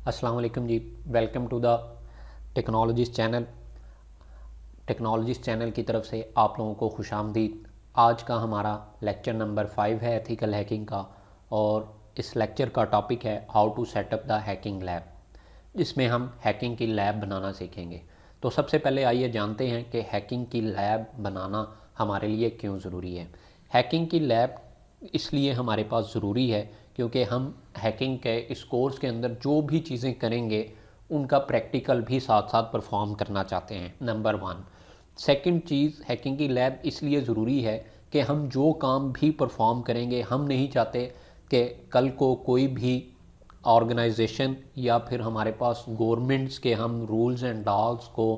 अस्सलाम वालेकुम जी। Welcome to the technologies channel. Technologies channel की तरफ से आप लोगों को खुशामदीद। आज का हमारा लेक्चर नंबर 5 है एथिकल हैकिंग का, और इस लेक्चर का टॉपिक है how to setup the hacking lab, जिसमें हम हैकिंग की लैब बनाना सीखेंगे। तो सबसे पहले आइए जानते हैं कि हैकिंग की लैब बनाना हमारे लिए क्यों ज़रूरी है। हैकिंग की लैब इसलिए हमारे पास ज़रूरी है क्योंकि हम हैकिंग के इस कोर्स के अंदर जो भी चीज़ें करेंगे उनका प्रैक्टिकल भी साथ साथ परफॉर्म करना चाहते हैं, नंबर 1। सेकंड चीज़, हैकिंग की लैब इसलिए ज़रूरी है कि हम जो काम भी परफॉर्म करेंगे, हम नहीं चाहते कि कल को कोई भी ऑर्गेनाइजेशन या फिर हमारे पास गवर्नमेंट्स के हम रूल्स एंड लॉज को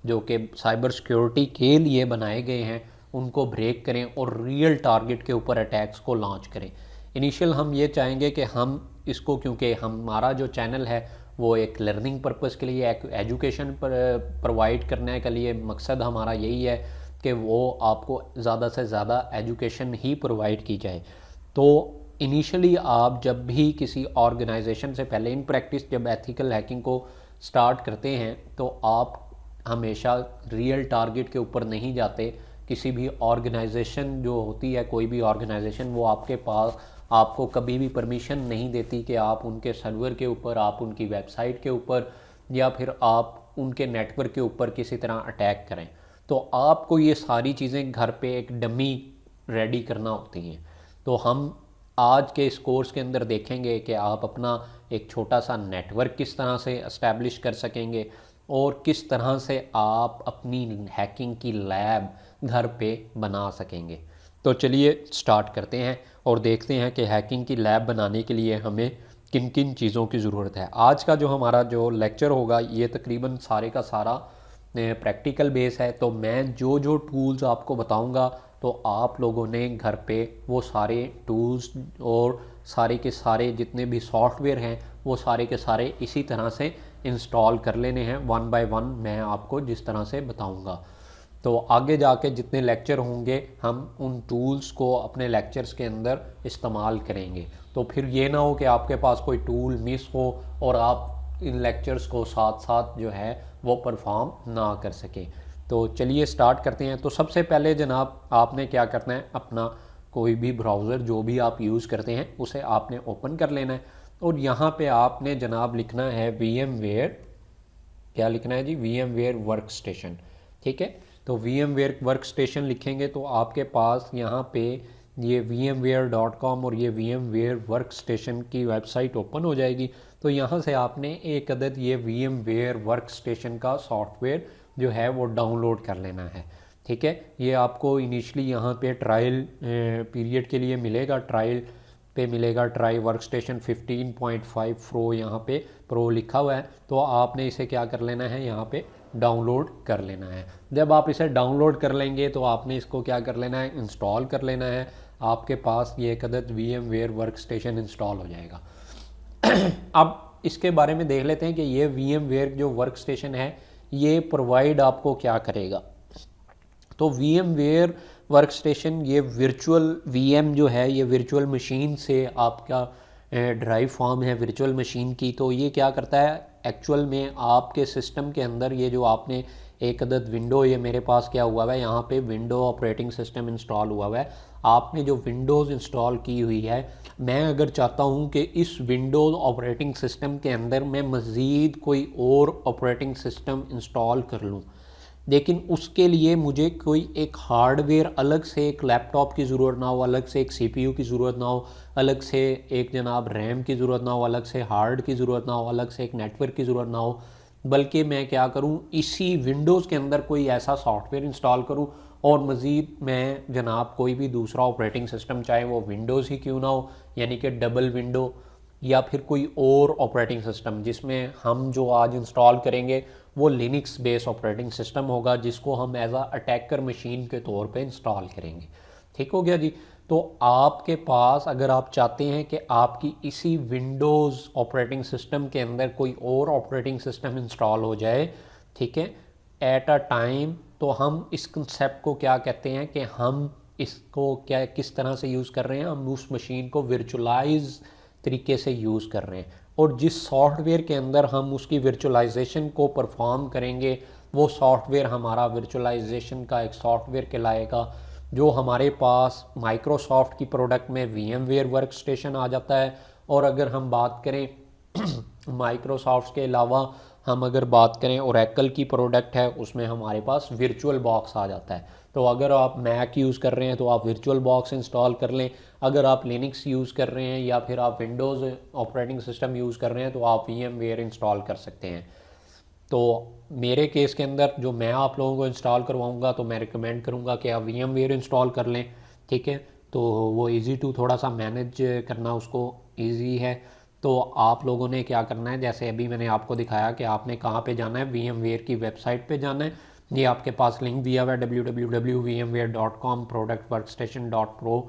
जो कि साइबर सिक्योरिटी के लिए बनाए गए हैं उनको ब्रेक करें और रियल टारगेट के ऊपर अटैक्स को लॉन्च करें। इनिशियल हम ये चाहेंगे कि हम इसको, क्योंकि हमारा जो चैनल है वो एक लर्निंग पर्पज़ के लिए, एक एजुकेशन प्रोवाइड करने के लिए मकसद हमारा यही है कि वो आपको ज़्यादा से ज़्यादा एजुकेशन ही प्रोवाइड की जाए। तो इनिशियली आप जब भी किसी ऑर्गेनाइजेशन से पहले इन प्रैक्टिस जब एथिकल हैकिंग को स्टार्ट करते हैं तो आप हमेशा रियल टारगेट के ऊपर नहीं जाते। किसी भी ऑर्गेनाइजेशन जो होती है, कोई भी ऑर्गेनाइजेशन, वो आपके पास आपको कभी भी परमिशन नहीं देती कि आप उनके सर्वर के ऊपर, आप उनकी वेबसाइट के ऊपर या फिर आप उनके नेटवर्क के ऊपर किसी तरह अटैक करें। तो आपको ये सारी चीज़ें घर पे एक डमी रेडी करना होती हैं। तो हम आज के इस कोर्स के अंदर देखेंगे कि आप अपना एक छोटा सा नेटवर्क किस तरह से इस्टेब्लिश कर सकेंगे और किस तरह से आप अपनी हैकिंग की लैब घर पे बना सकेंगे। तो चलिए स्टार्ट करते हैं और देखते हैं कि हैकिंग की लैब बनाने के लिए हमें किन किन चीज़ों की ज़रूरत है। आज का जो हमारा जो लेक्चर होगा ये तकरीबन सारे का सारा प्रैक्टिकल बेस है। तो मैं जो जो टूल्स आपको बताऊंगा तो आप लोगों ने घर पे वो सारे टूल्स और सारे के सारे जितने भी सॉफ्टवेयर हैं वो सारे के सारे इसी तरह से इंस्टॉल कर लेने हैं। वन बाय वन मैं आपको जिस तरह से बताऊंगा। तो आगे जाके जितने लेक्चर होंगे हम उन टूल्स को अपने लेक्चर्स के अंदर इस्तेमाल करेंगे। तो फिर ये ना हो कि आपके पास कोई टूल मिस हो और आप इन लेक्चर्स को साथ साथ जो है वो परफॉर्म ना कर सकें। तो चलिए स्टार्ट करते हैं। तो सबसे पहले जनाब आपने क्या करना है, अपना कोई भी ब्राउज़र जो भी आप यूज़ करते हैं उसे आपने ओपन कर लेना है और यहाँ पे आपने जनाब लिखना है VMware। क्या लिखना है जी? VMware work station. ठीक है, तो VMware वर्क स्टेशन लिखेंगे तो आपके पास यहाँ पे ये vmware.com और ये VMware वर्क स्टेशन की वेबसाइट ओपन हो जाएगी। तो यहाँ से आपने एक अदद ये VMware वर्क स्टेशन का सॉफ्टवेयर जो है वो डाउनलोड कर लेना है। ठीक है, ये आपको इनिशियली यहाँ पे ट्रायल पीरियड के लिए मिलेगा, ट्रायल पे मिलेगा। ट्राई वर्क स्टेशन 15.5 प्रो यहाँ पे प्रो लिखा हुआ है। तो आपने इसे क्या कर लेना है, यहाँ पे डाउनलोड कर लेना है। जब आप इसे डाउनलोड कर लेंगे तो आपने इसको क्या कर लेना है, इंस्टॉल कर लेना है। आपके पास ये एक अदद VMware वर्क स्टेशन इंस्टॉल हो जाएगा। अब इसके बारे में देख लेते हैं कि ये VMware जो वर्क स्टेशन है ये प्रोवाइड आपको क्या करेगा। तो VMware वर्क स्टेशन ये वर्चुअल VM जो है ये वर्चुअल मशीन से आपका ड्राइव फॉर्म है वर्चुअल मशीन की। तो ये क्या करता है एक्चुअल में आपके सिस्टम के अंदर, ये जो आपने एक अदद विंडो, ये मेरे पास क्या हुआ है यहाँ पे विंडो ऑपरेटिंग सिस्टम इंस्टॉल हुआ हुआ है। आपने जो विंडोज़ इंस्टॉल की हुई है, मैं अगर चाहता हूँ कि इस विंडोज़ ऑपरेटिंग सिस्टम के अंदर मैं मज़ीद कोई और ऑपरेटिंग सिस्टम इंस्टॉल कर लूँ, लेकिन उसके लिए मुझे कोई एक हार्डवेयर अलग से, एक लैपटॉप की ज़रूरत ना हो, अलग से एक CPU की ज़रूरत ना हो, अलग से एक जनाब रैम की ज़रूरत ना हो, अलग से हार्ड की ज़रूरत ना हो, अलग से एक नेटवर्क की ज़रूरत ना हो, बल्कि मैं क्या करूं, इसी विंडोज़ के अंदर कोई ऐसा सॉफ्टवेयर इंस्टॉल करूं और मज़ीद मैं जनाब कोई भी दूसरा ऑपरेटिंग सिस्टम, चाहे वो विंडोज़ ही क्यों ना हो, यानी कि डबल विंडो, या फिर कोई और ऑपरेटिंग सिस्टम, जिसमें हम जो आज इंस्टॉल करेंगे वो लिनक्स बेस ऑपरेटिंग सिस्टम होगा, जिसको हम एज आ अटैकर मशीन के तौर पे इंस्टॉल करेंगे। ठीक हो गया जी। तो आपके पास अगर आप चाहते हैं कि आपकी इसी विंडोज़ ऑपरेटिंग सिस्टम के अंदर कोई और ऑपरेटिंग सिस्टम इंस्टॉल हो जाए, ठीक है, एट अ टाइम, तो हम इस कंसेप्ट को क्या कहते हैं कि हम इसको किस तरह से यूज़ कर रहे हैं, हम उस मशीन को वर्चुअलाइज तरीके से यूज़ कर रहे हैं। और जिस सॉफ्टवेयर के अंदर हम उसकी वर्चुअलाइजेशन को परफॉर्म करेंगे वो सॉफ्टवेयर हमारा वर्चुअलाइजेशन का एक सॉफ्टवेयर कहलाएगा। जो हमारे पास माइक्रोसॉफ्ट की प्रोडक्ट में VMware वर्क स्टेशन आ जाता है, और अगर हम बात करें माइक्रोसॉफ्ट के अलावा हम अगर बात करें ओरेकल की प्रोडक्ट है, उसमें हमारे पास वर्चुअल बॉक्स आ जाता है। तो अगर आप मैक यूज़ कर रहे हैं तो आप वर्चुअल बॉक्स इंस्टॉल कर लें, अगर आप लिनक्स यूज़ कर रहे हैं या फिर आप विंडोज़ ऑपरेटिंग सिस्टम यूज़ कर रहे हैं तो आप VMware इंस्टॉल कर सकते हैं। तो मेरे केस के अंदर जो मैं आप लोगों को इंस्टॉल करवाऊंगा तो मैं रिकमेंड करूंगा कि आप VMware इंस्टॉल कर लें, ठीक है। तो वो इजी टू थोड़ा सा मैनेज करना उसको इजी है। तो आप लोगों ने क्या करना है, जैसे अभी मैंने आपको दिखाया कि आपने कहाँ पे जाना है, VMware की वेबसाइट पे जाना है। ये आपके पास लिंक दिया हुआ है www.vmware.com productworkstation.pro,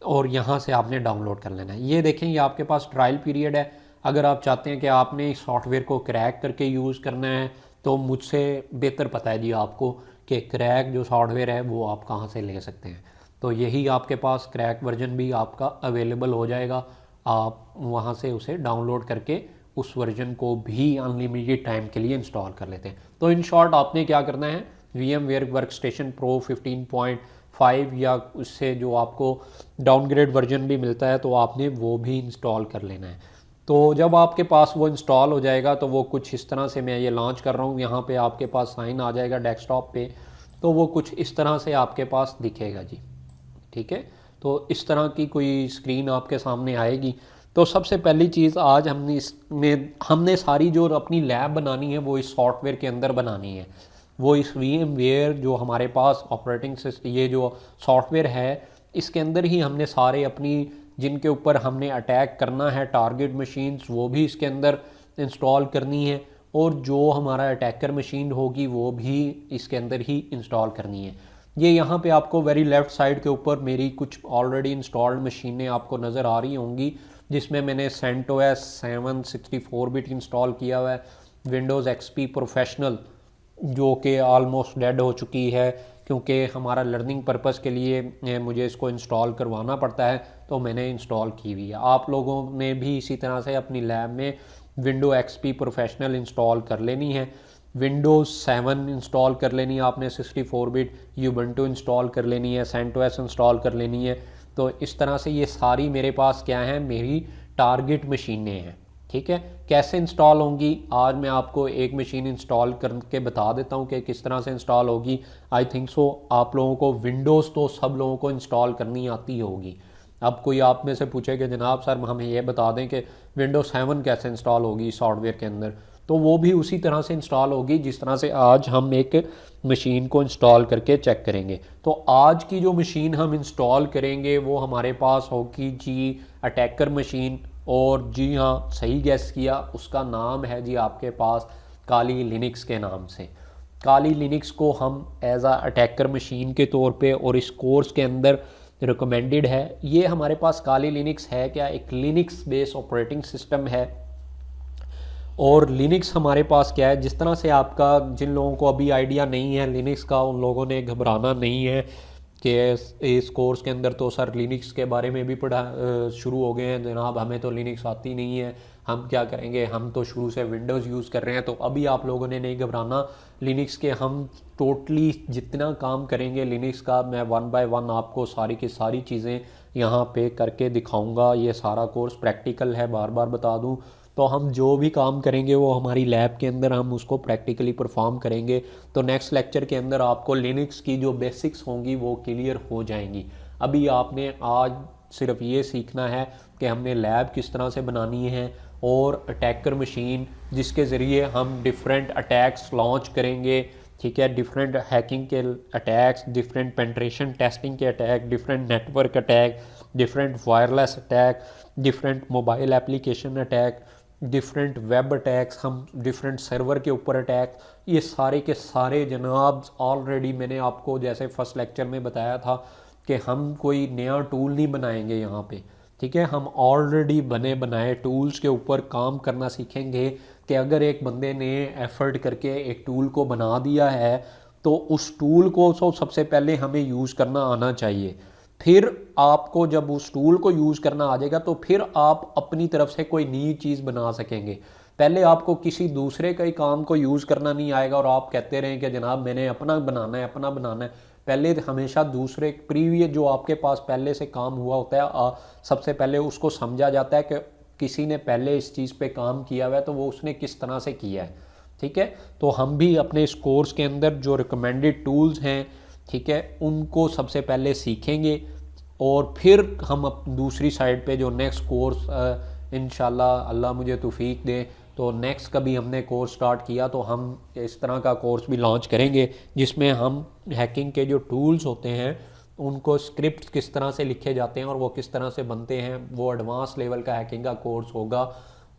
और यहाँ से आपने डाउनलोड कर लेना है। ये देखें, ये आपके पास ट्रायल पीरियड है। अगर आप चाहते हैं कि आपने इस सॉफ्टवेयर को क्रैक करके यूज़ करना है तो मुझसे बेहतर पता है जी आपको कि क्रैक जो सॉफ्टवेयर है वो आप कहाँ से ले सकते हैं। तो यही आपके पास क्रैक वर्जन भी आपका अवेलेबल हो जाएगा, आप वहाँ से उसे डाउनलोड करके उस वर्जन को भी अनलिमिटेड टाइम के लिए इंस्टॉल कर लेते हैं। तो इन शॉर्ट आपने क्या करना है, VMware वर्कस्टेशन प्रो 15.5 या उससे जो आपको डाउनग्रेड वर्जन भी मिलता है तो आपने वो भी इंस्टॉल कर लेना है। तो जब आपके पास वो इंस्टॉल हो जाएगा तो वो कुछ इस तरह से, मैं ये लॉन्च कर रहा हूँ, यहाँ पे आपके पास साइन आ जाएगा डेस्कटॉप पे, तो वो कुछ इस तरह से आपके पास दिखेगा जी, ठीक है। तो इस तरह की कोई स्क्रीन आपके सामने आएगी। तो सबसे पहली चीज़ आज हमने सारी जो अपनी लैब बनानी है वो इस सॉफ्टवेयर के अंदर बनानी है। वो इस VMware जो हमारे पास ऑपरेटिंग सिस्टम, ये जो सॉफ्टवेयर है, इसके अंदर ही हमने सारे अपनी जिनके ऊपर हमने अटैक करना है टारगेट मशीन्स वो भी इसके अंदर इंस्टॉल करनी है, और जो हमारा अटैकर मशीन होगी वो भी इसके अंदर ही इंस्टॉल करनी है। ये यहाँ पे आपको वेरी लेफ़्ट साइड के ऊपर मेरी कुछ ऑलरेडी इंस्टॉल्ड मशीनें आपको नज़र आ रही होंगी, जिसमें मैंने CentOS 7 64 बिट इंस्टॉल किया हुआ है, विंडोज़ XP प्रोफेशनल जो कि ऑलमोस्ट डेड हो चुकी है क्योंकि हमारा लर्निंग पर्पस के लिए मुझे इसको इंस्टॉल करवाना पड़ता है, तो मैंने इंस्टॉल की हुई है। आप लोगों ने भी इसी तरह से अपनी लैब में विंडो XP प्रोफेशनल इंस्टॉल कर लेनी है, विंडोज़ 7 इंस्टॉल कर लेनी है आपने 64 बिट, यूबंटू इंस्टॉल कर लेनी है, CentOS इंस्टॉल कर लेनी है। तो इस तरह से ये सारी मेरे पास क्या है, मेरी टारगेट मशीनें हैं, ठीक है। कैसे इंस्टॉल होंगी आज मैं आपको एक मशीन इंस्टॉल करके बता देता हूँ कि किस तरह से इंस्टॉल होगी। आई थिंक सो आप लोगों को विंडोज़ तो सब लोगों को इंस्टॉल करनी आती होगी। अब कोई आप में से पूछे कि जनाब सर हमें ये बता दें कि विंडोज़ 7 कैसे इंस्टॉल होगी सॉफ्टवेयर के अंदर, तो वो भी उसी तरह से इंस्टॉल होगी जिस तरह से आज हम एक मशीन को इंस्टॉल करके चेक करेंगे। तो आज की जो मशीन हम इंस्टॉल करेंगे वो हमारे पास होगी जी अटैकर मशीन, और जी हाँ सही गैस किया, उसका नाम है जी आपके पास काली लिनक्स के नाम से। काली लिनक्स को हम एज आ अटैकर मशीन के तौर पे और इस कोर्स के अंदर रिकमेंडेड है। ये हमारे पास काली लिनक्स है क्या, एक लिनक्स बेस्ड ऑपरेटिंग सिस्टम है, और लिनक्स हमारे पास क्या है, जिस तरह से आपका जिन लोगों को अभी आइडिया नहीं है लिनक्स का उन लोगों ने घबराना नहीं है कि इस कोर्स के अंदर तो सर लिनक्स के बारे में भी पढ़ा शुरू हो गए हैं जनाब, हमें तो लिनक्स आती नहीं है, हम क्या करेंगे, हम तो शुरू से विंडोज़ यूज़ कर रहे हैं। तो अभी आप लोगों ने नहीं घबराना, लिनक्स के हम टोटली जितना काम करेंगे लिनक्स का, मैं 1 बाय 1 आपको सारी की सारी चीज़ें यहाँ पे करके दिखाऊंगा। ये सारा कोर्स प्रैक्टिकल है, बार बार बता दूँ। तो हम जो भी काम करेंगे वो हमारी लैब के अंदर हम उसको प्रैक्टिकली परफॉर्म करेंगे। तो नेक्स्ट लेक्चर के अंदर आपको लिनक्स की जो बेसिक्स होंगी वो क्लियर हो जाएंगी। अभी आपने आज सिर्फ ये सीखना है कि हमने लैब किस तरह से बनानी है, और अटैकर मशीन जिसके ज़रिए हम डिफरेंट अटैक्स लॉन्च करेंगे, ठीक है, डिफरेंट हैकिंग के अटैक्स, डिफरेंट पेंट्रेशन टेस्टिंग के attack, different network attack, different wireless attack, different mobile application attack, different web attacks, हम डिफरेंट सर्वर के ऊपर अटैक, ये सारे के सारे जनाब ऑलरेडी मैंने आपको जैसे फर्स्ट लेक्चर में बताया था कि हम कोई नया टूल नहीं बनाएंगे यहाँ पे, ठीक है। हम ऑलरेडी बने बनाए टूल्स के ऊपर काम करना सीखेंगे कि अगर एक बंदे ने एफर्ट करके एक टूल को बना दिया है तो उस टूल को सबसे पहले हमें यूज़ करना आना चाहिए। फिर आपको जब उस टूल को यूज़ करना आ जाएगा तो फिर आप अपनी तरफ से कोई नई चीज़ बना सकेंगे। पहले आपको किसी दूसरे का ही काम को यूज़ करना नहीं आएगा और आप कहते रहें कि जनाब मैंने अपना बनाना है, अपना बनाना है। पहले हमेशा दूसरे प्रीवियस जो आपके पास पहले से काम हुआ होता है, सबसे पहले उसको समझा जाता है कि किसी ने पहले इस चीज़ पे काम किया हुआ है तो वो उसने किस तरह से किया है। ठीक है, तो हम भी अपने इस कोर्स के अंदर जो रिकमेंडेड टूल्स हैं, ठीक है, उनको सबसे पहले सीखेंगे और फिर हम दूसरी साइड पे जो नेक्स्ट कोर्स इंशाल्लाह अल्लाह मुझे तौफीक दे तो नेक्स्ट कभी हमने कोर्स स्टार्ट किया तो हम इस तरह का कोर्स भी लॉन्च करेंगे जिसमें हम हैकिंग के जो टूल्स होते हैं उनको स्क्रिप्ट किस तरह से लिखे जाते हैं और वो किस तरह से बनते हैं, वो एडवांस लेवल का हैकिंग का कोर्स होगा,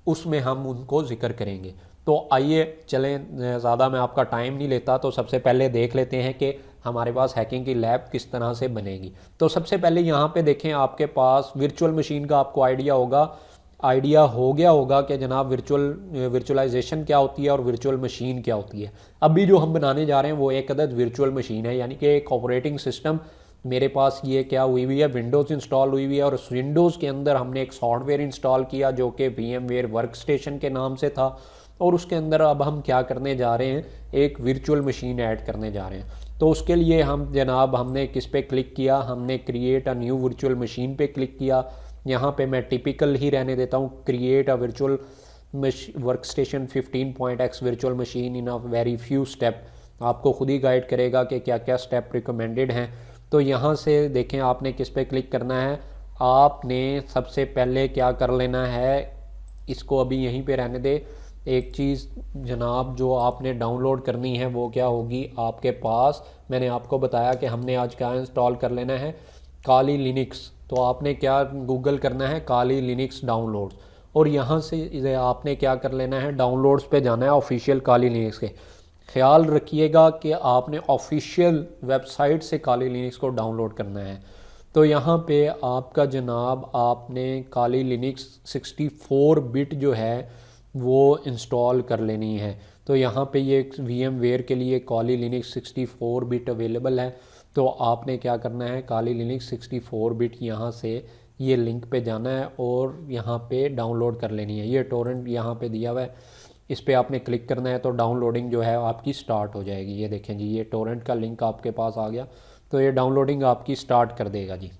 उसमें हम उनको जिक्र करेंगे। तो आइए चलें, ज़्यादा मैं आपका टाइम नहीं लेता, तो सबसे पहले देख लेते हैं कि हमारे पास हैकिंग की लैब किस तरह से बनेगी। तो सबसे पहले यहाँ पे देखें, आपके पास वर्चुअल मशीन का आपको आइडिया हो गया होगा कि जनाब वर्चुअलाइजेशन क्या होती है और वर्चुअल मशीन क्या होती है। अभी जो हम बनाने जा रहे हैं वो एक अदद वर्चुअल मशीन है, यानी कि एक ऑपरेटिंग सिस्टम मेरे पास ये क्या हुई हुई है, विंडोज़ इंस्टॉल हुई हुई है और उस विंडोज़ के अंदर हमने एक सॉफ्टवेयर इंस्टॉल किया जो कि VMware वर्कस्टेशन के नाम से था और उसके अंदर अब हम क्या करने जा रहे हैं, एक वर्चुअल मशीन ऐड करने जा रहे हैं। तो उसके लिए हम जनाब हमने किस पे क्लिक किया, हमने create a new virtual machine पे क्लिक किया। यहाँ पे मैं टिपिकल ही रहने देता हूँ, create a virtual workstation 15.x virtual machine in a very few step. आपको खुद ही गाइड करेगा कि क्या क्या स्टेप रिकमेंडेड हैं। तो यहाँ से देखें आपने किस पे क्लिक करना है। आपने सबसे पहले क्या कर लेना है, इसको अभी यहीं पे रहने दे। एक चीज़ जनाब जो आपने डाउनलोड करनी है वो क्या होगी आपके पास, मैंने आपको बताया कि हमने आज क्या इंस्टॉल कर लेना है, काली लिनक्स। तो आपने क्या गूगल करना है, काली लिनक्स डाउनलोड्स, और यहाँ से आपने क्या कर लेना है, डाउनलोड्स पे जाना है ऑफिशियल काली लिनक्स के। ख्याल रखिएगा कि आपने ऑफिशियल वेबसाइट से काली लिनक्स को डाउनलोड करना है। तो यहाँ पे आपका जनाब आपने काली लिनक्स 64 बिट जो है वो इंस्टॉल कर लेनी है। तो यहाँ पे ये VMware के लिए काली लिनक्स 64 बिट अवेलेबल है। तो आपने क्या करना है, काली लिनक्स 64 बिट यहाँ से ये लिंक पे जाना है और यहाँ पे डाउनलोड कर लेनी है। ये टोरेंट यहाँ पे दिया हुआ है, इस पर आपने क्लिक करना है तो डाउनलोडिंग जो है आपकी स्टार्ट हो जाएगी। ये देखें जी, ये टोरेंट का लिंक आपके पास आ गया, तो ये डाउनलोडिंग आपकी स्टार्ट कर देगा जी।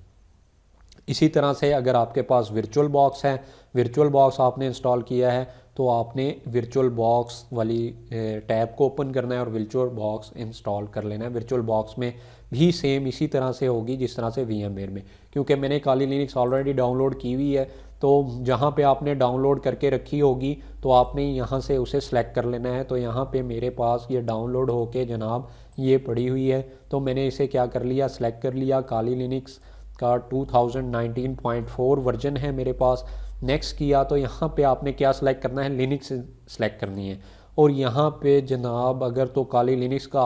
इसी तरह से अगर आपके पास वर्चुअल बॉक्स है, वर्चुअल बॉक्स आपने इंस्टॉल किया है तो आपने वर्चुअल बॉक्स वाली टैब को ओपन करना है और वर्चुअल बॉक्स इंस्टॉल कर लेना है। वर्चुअल बॉक्स में भी सेम इसी तरह से होगी जिस तरह से VMware में, क्योंकि मैंने काली लिनक्स ऑलरेडी डाउनलोड की हुई है। तो जहाँ पे आपने डाउनलोड करके रखी होगी तो आपने यहाँ से उसे सेलेक्ट कर लेना है। तो यहाँ पे मेरे पास ये डाउनलोड होके जनाब ये पड़ी हुई है, तो मैंने इसे क्या कर लिया, सेलेक्ट कर लिया। काली लिनक्स का 2019.4 वर्जन है मेरे पास। नेक्स्ट किया तो यहाँ पे आपने क्या सिलेक्ट करना है, लिनक्स सिलेक्ट करनी है। और यहाँ पे जनाब अगर तो काली लिनक्स का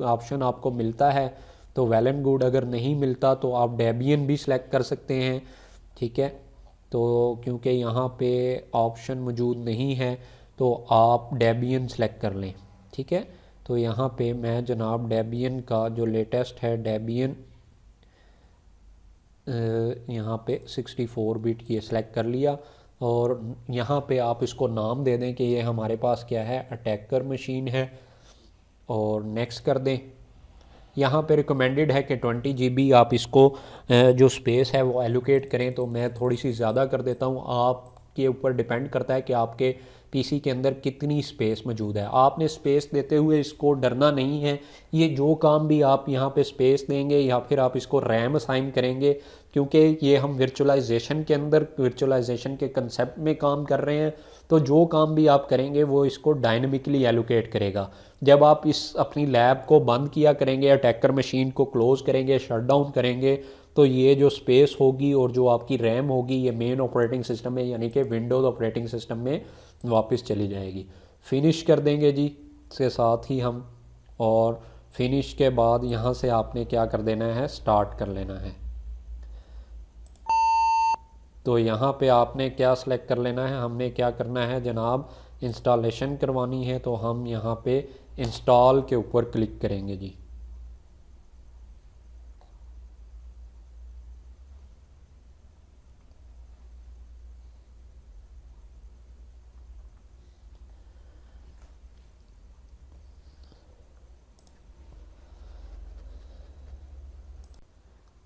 ऑप्शन आपको मिलता है तो वेल एंड गुड, अगर नहीं मिलता तो आप डेबियन भी सिलेक्ट कर सकते हैं। ठीक है, तो क्योंकि यहाँ पे ऑप्शन मौजूद नहीं है तो आप डेबियन सेलेक्ट कर लें। ठीक है, तो यहाँ पे मैं जनाब डेबियन का जो लेटेस्ट है डेबियन यहाँ पे 64 बिट ये सिलेक्ट कर लिया और यहाँ पे आप इसको नाम दे दें कि ये हमारे पास क्या है, अटैकर मशीन है, और नेक्स्ट कर दें। यहाँ पे रिकमेंडेड है कि 20 GB आप इसको जो स्पेस है वो एलोकेट करें, तो मैं थोड़ी सी ज़्यादा कर देता हूँ। आपके ऊपर डिपेंड करता है कि आपके PC के अंदर कितनी स्पेस मौजूद है। आपने स्पेस देते हुए इसको डरना नहीं है, ये जो काम भी आप यहाँ पे स्पेस देंगे या फिर आप इसको रैम असाइन करेंगे, क्योंकि ये हम वर्चुअलाइजेशन के अंदर वर्चुअलाइजेशन के कंसेप्ट में काम कर रहे हैं, तो जो काम भी आप करेंगे वो इसको डायनामिकली एलोकेट करेगा। जब आप इस अपनी लैब को बंद किया करेंगे, अटैकर मशीन को क्लोज करेंगे, शट डाउन करेंगे, तो ये जो स्पेस होगी और जो आपकी रैम होगी ये मेन ऑपरेटिंग सिस्टम में यानी कि विंडोज़ ऑपरेटिंग सिस्टम में वापस चली जाएगी। फिनिश कर देंगे जी इसके साथ ही हम, और फिनिश के बाद यहाँ से आपने क्या कर देना है, स्टार्ट कर लेना है। तो यहाँ पे आपने क्या सिलेक्ट कर लेना है, हमने क्या करना है जनाब, इंस्टॉलेशन करवानी है, तो हम यहाँ पे इंस्टॉल के ऊपर क्लिक करेंगे जी।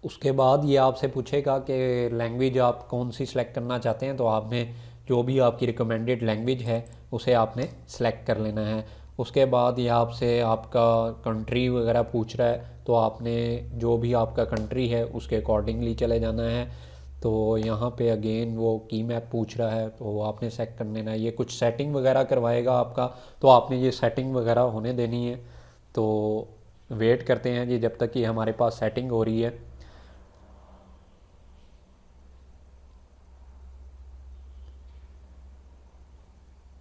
उसके बाद ये आपसे पूछेगा कि लैंग्वेज आप कौन सी सिलेक्ट करना चाहते हैं, तो आपने जो भी आपकी रिकमेंडेड लैंग्वेज है उसे आपने सेलेक्ट कर लेना है। उसके बाद ये आपसे आपका कंट्री वगैरह पूछ रहा है, तो आपने जो भी आपका कंट्री है उसके अकॉर्डिंगली चले जाना है। तो यहाँ पे अगेन वो की मैप पूछ रहा है, तो आपने सेलेक्ट कर लेना है। ये कुछ सेटिंग वगैरह करवाएगा आपका, तो आपने ये सेटिंग वगैरह होने देनी है। तो वेट करते हैं जी जब तक कि हमारे पास सेटिंग हो रही है।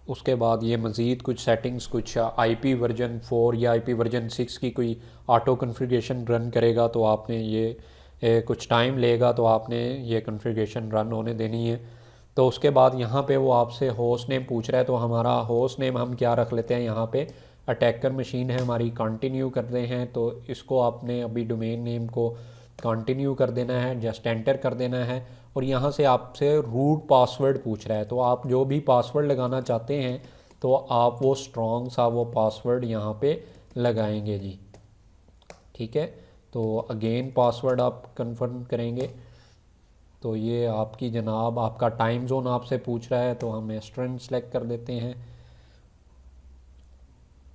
उसके बाद ये मज़ीद कुछ सेटिंग्स, कुछ आईपी वर्जन 4 या आईपी वर्जन 6 की कोई ऑटो कन्फिग्रेशन रन करेगा, तो आपने ये कुछ टाइम लेगा, तो आपने ये कन्फिग्रेशन रन होने देनी है। तो उसके बाद यहाँ पे वो आपसे होस्ट नेम पूछ रहा है, तो हमारा होस्ट नेम हम क्या रख लेते हैं, यहाँ पे अटैकर मशीन है हमारी, कंटिन्यू करते हैं। तो इसको आपने अभी डोमेन नेम को कंटिन्यू कर देना है, जस्ट एंटर कर देना है। और यहाँ से आपसे रूट पासवर्ड पूछ रहा है, तो आप जो भी पासवर्ड लगाना चाहते हैं तो आप वो स्ट्रॉन्ग सा वो पासवर्ड यहाँ पे लगाएंगे जी। ठीक है, तो अगेन पासवर्ड आप कंफर्म करेंगे। तो ये आपकी जनाब आपका टाइम जोन आपसे पूछ रहा है, तो हम ईस्टर्न सेलेक्ट कर देते हैं।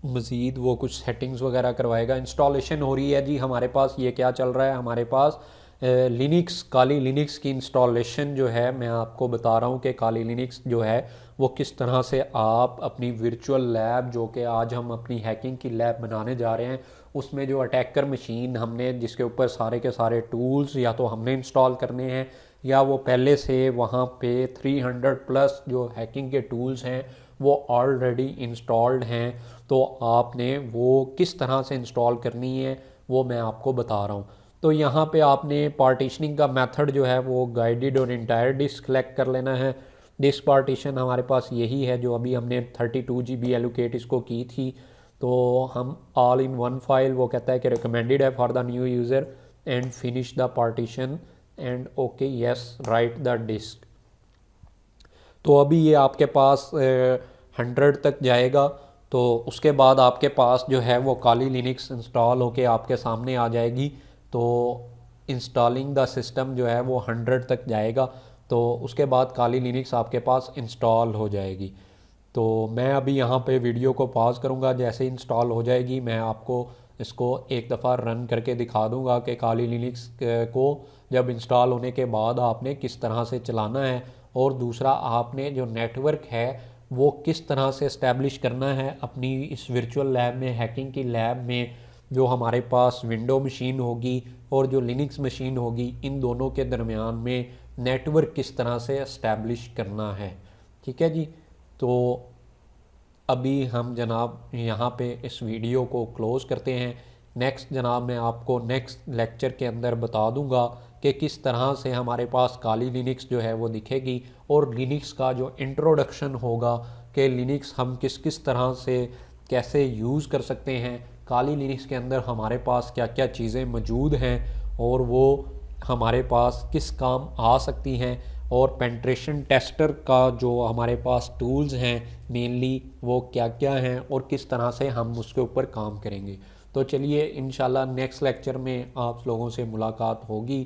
मज़ीद वो कुछ सेटिंग्स वगैरह करवाएगा। इंस्टॉलेशन हो रही है जी हमारे पास। ये क्या चल रहा है हमारे पास, लिनक्स, काली लिनक्स की इंस्टॉलेशन जो है, मैं आपको बता रहा हूँ कि काली लिनक्स जो है वो किस तरह से आप अपनी वर्चुअल लैब, जो कि आज हम अपनी हैकिंग की लैब बनाने जा रहे हैं, उसमें जो अटैकर मशीन हमने जिसके ऊपर सारे के सारे टूल्स या तो हमने इंस्टॉल करने हैं या वो पहले से वहाँ पे 300 प्लस जो हैकिंग के टूल्स हैं वो ऑलरेडी इंस्टॉल्ड हैं, तो आपने वो किस तरह से इंस्टॉल करनी है वो मैं आपको बता रहा हूँ। तो यहाँ पे आपने पार्टीशनिंग का मेथड जो है वो गाइडेड और इंटायर डिस्क सेलेक्ट कर लेना है। डिस्क पार्टीशन हमारे पास यही है जो अभी हमने 32 GB एलोकेट इसको की थी। तो हम ऑल इन वन फाइल, वो कहता है कि रिकमेंडेड है for the new user and finish the partition and okay yes write the disk. तो अभी ये आपके पास 100 तक जाएगा। तो उसके बाद आपके पास जो है वो काली लिनक्स इंस्टॉल होके आपके सामने आ जाएगी। तो इंस्टॉलिंग द सिस्टम जो है वो 100 तक जाएगा, तो उसके बाद काली लिनक्स आपके पास इंस्टॉल हो जाएगी। तो मैं अभी यहाँ पे वीडियो को पॉज करूँगा, जैसे इंस्टॉल हो जाएगी मैं आपको इसको एक दफ़ा रन करके दिखा दूँगा कि काली लिनक्स को जब इंस्टॉल होने के बाद आपने किस तरह से चलाना है, और दूसरा आपने जो नेटवर्क है वो किस तरह से इस्टेब्लिश करना है अपनी इस वर्चुअल लैब में, हैकिंग की लैब में। जो हमारे पास विंडो मशीन होगी और जो लिनक्स मशीन होगी, इन दोनों के दरमियान में नेटवर्क किस तरह से इस्टेब्लिश करना है। ठीक है जी। तो अभी हम जनाब यहाँ पे इस वीडियो को क्लोज़ करते हैं। नेक्स्ट जनाब मैं आपको नेक्स्ट लेक्चर के अंदर बता दूंगा कि किस तरह से हमारे पास काली लिनक्स जो है वो दिखेगी, और लिनक्स का जो इंट्रोडक्शन होगा कि लिनक्स हम किस किस तरह से कैसे यूज़ कर सकते हैं, काली लिनक्स के अंदर हमारे पास क्या क्या चीज़ें मौजूद हैं और वो हमारे पास किस काम आ सकती हैं, और पेंट्रेशन टेस्टर का जो हमारे पास टूल्स हैं मेनली वो क्या क्या हैं और किस तरह से हम उसके ऊपर काम करेंगे। तो चलिए इंशाल्लाह नेक्स्ट लेक्चर में आप लोगों से मुलाकात होगी।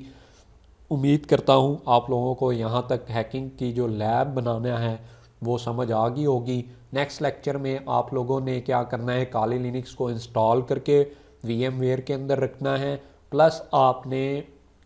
उम्मीद करता हूँ आप लोगों को यहाँ तक हैकिंग की जो लैब बनाना है वो समझ आ गई होगी। नेक्स्ट लेक्चर में आप लोगों ने क्या करना है, काली लिनक्स को इंस्टॉल करके VMware के अंदर रखना है, प्लस आपने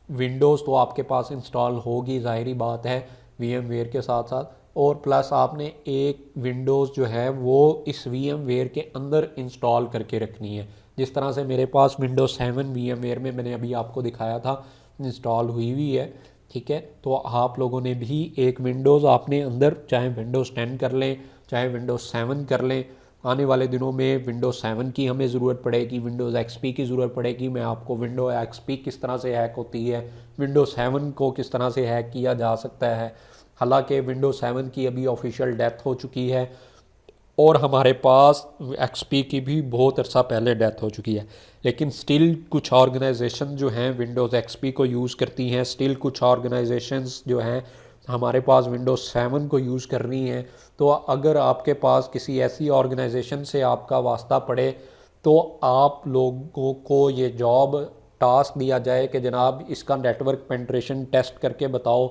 विंडोज़ तो आपके पास इंस्टॉल होगी, ज़ाहिरी बात है VMware के साथ साथ, और प्लस आपने एक विंडोज़ जो है वो इस VMware के अंदर इंस्टॉल करके रखनी है। जिस तरह से मेरे पास विंडोज़ 7 VMware में मैंने अभी आपको दिखाया था इंस्टॉल हुई हुई है। ठीक है, तो आप लोगों ने भी एक विंडोज़ आपने अंदर, चाहे विंडोज़ 10 कर लें चाहे विंडोज़ 7 कर लें, आने वाले दिनों में विंडोज़ 7 की हमें ज़रूरत पड़ेगी, विंडोज़ XP की ज़रूरत पड़ेगी। मैं आपको विंडोज़ XP किस तरह से हैक होती है, विंडोज़ 7 को किस तरह से हैक किया जा सकता है। हालांकि विंडोज़ 7 की अभी ऑफिशियल डेथ हो चुकी है और हमारे पास XP की भी बहुत अरसा पहले डेथ हो चुकी है, लेकिन स्टिल कुछ ऑर्गेनाइजेशन जो हैं विंडोज़ XP को यूज़ करती हैं, स्टिल कुछ ऑर्गेनाइजेशंस जो हैं हमारे पास विंडोज़ 7 को यूज़ कर रही हैं। तो अगर आपके पास किसी ऐसी ऑर्गेनाइजेशन से आपका वास्ता पड़े तो आप लोगों को ये जॉब टास्क दिया जाए कि जनाब इसका नेटवर्क पेंट्रेशन टेस्ट करके बताओ,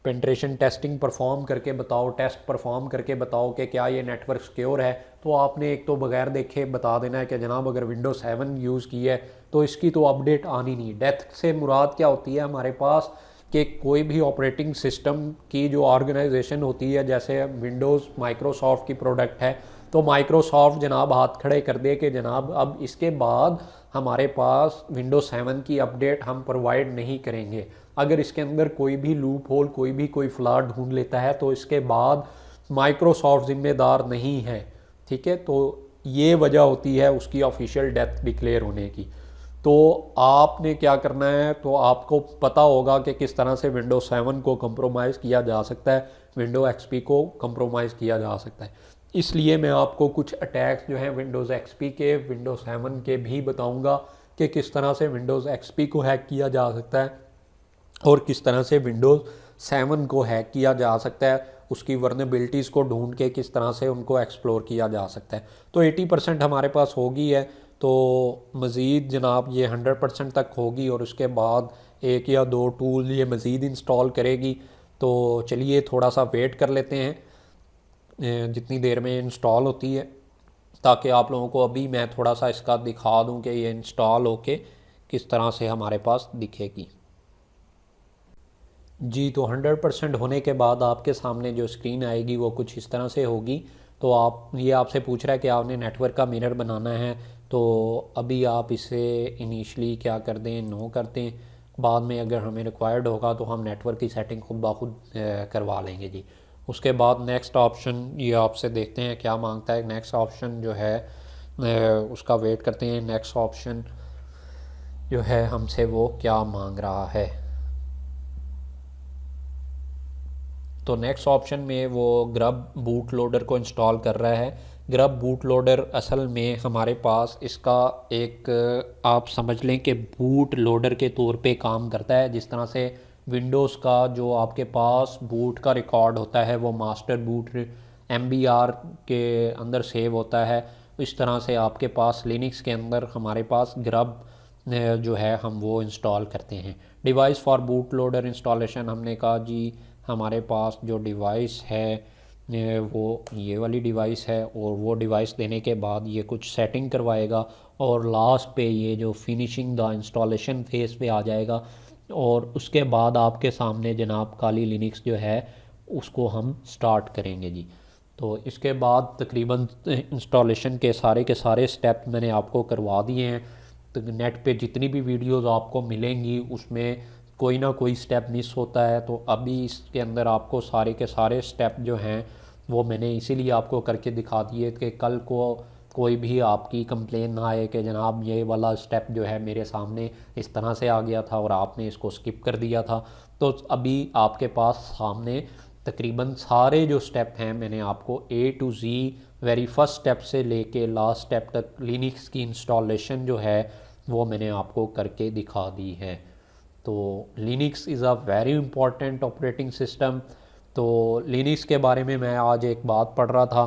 पेंट्रेशन टेस्टिंग परफॉर्म करके बताओ, टेस्ट परफॉर्म करके बताओ कि क्या ये नेटवर्क सिक्योर है, तो आपने एक तो बगैर देखे बता देना है कि जनाब अगर विंडोज़ 7 यूज़ की है तो इसकी तो अपडेट आनी नहीं। डेथ से मुराद क्या होती है हमारे पास कि कोई भी ऑपरेटिंग सिस्टम की जो ऑर्गेनाइजेशन होती है, जैसे विंडोज़ माइक्रोसॉफ्ट की प्रोडक्ट है, तो माइक्रोसॉफ्ट जनाब हाथ खड़े कर दे कि जनाब अब इसके बाद हमारे पास विंडोज़ 7 की अपडेट हम प्रोवाइड नहीं करेंगे। अगर इसके अंदर कोई भी लूप होल, कोई फ्लॉ ढूंढ लेता है तो इसके बाद माइक्रोसॉफ्ट जिम्मेदार नहीं है। ठीक है, तो ये वजह होती है उसकी ऑफिशियल डेथ डिक्लेयर होने की। तो आपने क्या करना है, तो आपको पता होगा कि किस तरह से विंडोज़ 7 को कंप्रोमाइज़ किया जा सकता है, विंडो एक्सपी को कंप्रोमाइज़ किया जा सकता है। इसलिए मैं आपको कुछ अटैक्स जो हैं विंडोज़ एक्सपी के, विंडोज़ 7 के भी बताऊंगा कि किस तरह से विंडोज़ एक्सपी को हैक किया जा सकता है और किस तरह से विंडोज़ 7 को हैक किया जा सकता है, उसकी वर्नेबिलिटीज़ को ढूंढ के किस तरह से उनको एक्सप्लोर किया जा सकता है। तो 80% हमारे पास होगी है, तो मज़ीद जनाब ये 100% तक होगी और उसके बाद एक या दो टूल ये मज़ीद इंस्टॉल करेगी। तो चलिए थोड़ा सा वेट कर लेते हैं जितनी देर में इंस्टॉल होती है, ताकि आप लोगों को अभी मैं थोड़ा सा इसका दिखा दूं कि ये इंस्टॉल होके किस तरह से हमारे पास दिखेगी। जी, तो 100% होने के बाद आपके सामने जो स्क्रीन आएगी वो कुछ इस तरह से होगी। तो आप ये आपसे पूछ रहा है कि आपने नेटवर्क का मिरर बनाना है, तो अभी आप इसे इनिशियली क्या कर दें, नो कर दें। बाद में अगर हमें रिक्वायर्ड होगा तो हम नेटवर्क की सेटिंग खुद ब खुद करवा लेंगे जी। उसके बाद नेक्स्ट ऑप्शन ये आपसे देखते हैं क्या मांगता है। नेक्स्ट ऑप्शन जो है उसका वेट करते हैं, नेक्स्ट ऑप्शन जो है हमसे वो क्या मांग रहा है। तो नेक्स्ट ऑप्शन में वो ग्रब बूट लोडर को इंस्टॉल कर रहा है। ग्रब बूट लोडर असल में हमारे पास इसका एक आप समझ लें कि बूट लोडर के तौर पे काम करता है। जिस तरह से विंडोज़ का जो आपके पास बूट का रिकॉर्ड होता है वो मास्टर बूट MBR के अंदर सेव होता है, इस तरह से आपके पास लिनक्स के अंदर हमारे पास ग्रब जो है हम वो इंस्टॉल करते हैं। Device for boot loader installation हमने कहा जी हमारे पास जो डिवाइस है वो ये वाली डिवाइस है, और वो डिवाइस देने के बाद ये कुछ सेटिंग करवाएगा और लास्ट पे ये जो फिनिशिंग द इंस्टॉलेशन फेज़ पे आ जाएगा, और उसके बाद आपके सामने जनाब काली लिनक्स जो है उसको हम स्टार्ट करेंगे जी। तो इसके बाद तकरीबन इंस्टॉलेशन के सारे स्टेप मैंने आपको करवा दिए हैं। तो नेट पे जितनी भी वीडियोस आपको मिलेंगी उसमें कोई ना कोई स्टेप मिस होता है, तो अभी इसके अंदर आपको सारे के सारे स्टेप जो हैं वो मैंने इसीलिए आपको करके दिखा दिए कि कल को कोई भी आपकी कंप्लेन ना आए कि जनाब ये वाला स्टेप जो है मेरे सामने इस तरह से आ गया था और आपने इसको स्किप कर दिया था। तो अभी आपके पास सामने तकरीबन सारे जो स्टेप हैं मैंने आपको A to Z very first step से लेके लास्ट स्टेप तक लिनक्स की इंस्टॉलेशन जो है वो मैंने आपको करके दिखा दी है। तो Linux is a very important operating system. तो लिनक्स के बारे में मैं आज एक बात पढ़ रहा था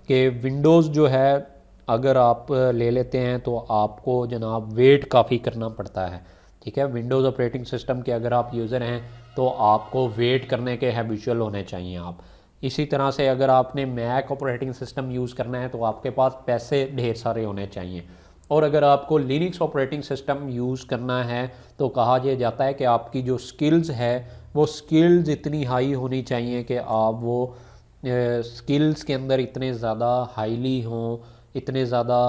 कि विंडोज़ जो है अगर आप ले लेते हैं तो आपको जनाब वेट काफ़ी करना पड़ता है। ठीक है, विंडोज़ ऑपरेटिंग सिस्टम के अगर आप यूज़र हैं तो आपको वेट करने के हैबिचुअल होने चाहिए आप। इसी तरह से अगर आपने मैक ऑपरेटिंग सिस्टम यूज़ करना है तो आपके पास पैसे ढेर सारे होने चाहिए, और अगर आपको लिनक्स ऑपरेटिंग सिस्टम यूज़ करना है तो कहा यह जाता है कि आपकी जो स्किल्स है वो स्किल्स इतनी हाई होनी चाहिए कि आप वो स्किल्स के अंदर इतने ज़्यादा हाईली हों, इतने ज़्यादा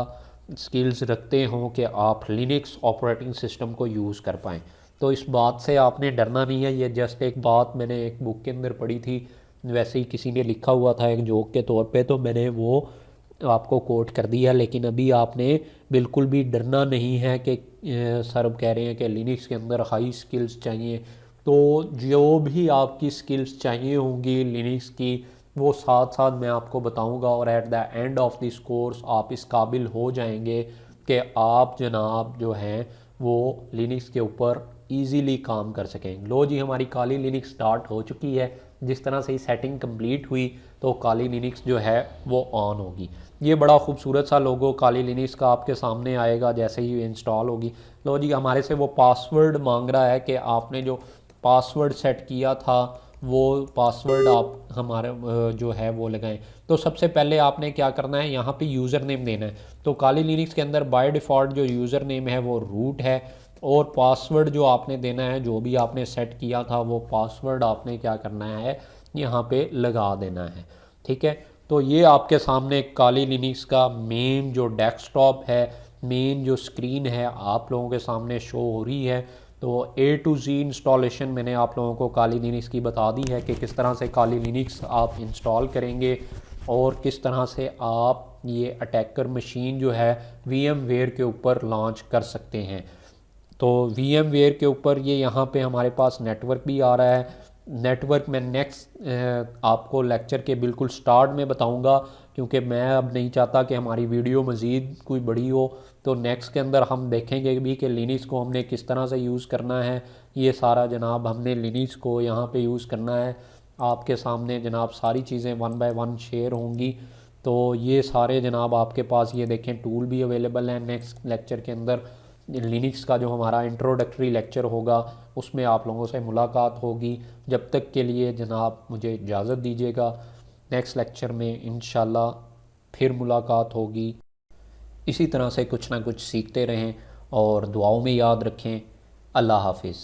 स्किल्स रखते हों कि आप लिनक्स ऑपरेटिंग सिस्टम को यूज़ कर पाएँ। तो इस बात से आपने डरना नहीं है, ये जस्ट एक बात मैंने एक बुक के अंदर पढ़ी थी, वैसे ही किसी ने लिखा हुआ था एक जोक के तौर पे, तो मैंने वो आपको कोट कर दिया। लेकिन अभी आपने बिल्कुल भी डरना नहीं है कि सर कह रहे हैं कि लिनक्स के अंदर हाई स्किल्स चाहिए, तो जो भी आपकी स्किल्स चाहिए होंगी लिनक्स की वो साथ साथ मैं आपको बताऊंगा, और at the end of this course आप इस काबिल हो जाएंगे कि आप जनाब जो हैं वो लिनक्स के ऊपर इजीली काम कर सकें। लो जी, हमारी काली लिनक्स स्टार्ट हो चुकी है। जिस तरह से ही सेटिंग कंप्लीट हुई तो काली लिनक्स जो है वो ऑन होगी। ये बड़ा खूबसूरत सा लोगो काली लिनक्स का आपके सामने आएगा जैसे ही इंस्टॉल होगी। लो जी, हमारे से वो पासवर्ड मांग रहा है कि आपने जो पासवर्ड सेट किया था वो पासवर्ड आप हमारे जो है वो लगाएं। तो सबसे पहले आपने क्या करना है, यहाँ पे यूज़र नेम देना है। तो काली लिनक्स के अंदर बाय डिफ़ॉल्ट जो यूज़र नेम है वो रूट है, और पासवर्ड जो आपने देना है, जो भी आपने सेट किया था वो पासवर्ड आपने क्या करना है, यहाँ पे लगा देना है। ठीक है, तो ये आपके सामने काली लिनक्स का मेन जो डेस्कटॉप है, मेन जो स्क्रीन है आप लोगों के सामने शो हो रही है। तो A to Z इंस्टॉलेशन मैंने आप लोगों को काली लिनक्स की बता दी है कि किस तरह से काली लिनक्स आप इंस्टॉल करेंगे और किस तरह से आप ये अटैकर मशीन जो है VMware के ऊपर लॉन्च कर सकते हैं। तो VMware के ऊपर ये यहाँ पे हमारे पास नेटवर्क भी आ रहा है। नेटवर्क में नेक्स्ट आपको लेक्चर के बिल्कुल स्टार्ट में बताऊंगा, क्योंकि मैं अब नहीं चाहता कि हमारी वीडियो मज़ीद कोई बड़ी हो। तो नेक्स्ट के अंदर हम देखेंगे भी कि लिनक्स को हमने किस तरह से यूज़ करना है। ये सारा जनाब हमने लिनक्स को यहाँ पे यूज़ करना है। आपके सामने जनाब सारी चीज़ें 1 बाय 1 शेयर होंगी। तो ये सारे जनाब आपके पास ये देखें टूल भी अवेलेबल हैं। नेक्स्ट लेक्चर के अंदर लिनक्स का जो हमारा इंट्रोडक्टरी लेक्चर होगा उसमें आप लोगों से मुलाकात होगी। जब तक के लिए जनाब मुझे इजाज़त दीजिएगा। नेक्स्ट लेक्चर में इंशाल्लाह फिर मुलाकात होगी। इसी तरह से कुछ ना कुछ सीखते रहें और दुआओं में याद रखें। अल्लाह हाफिज़।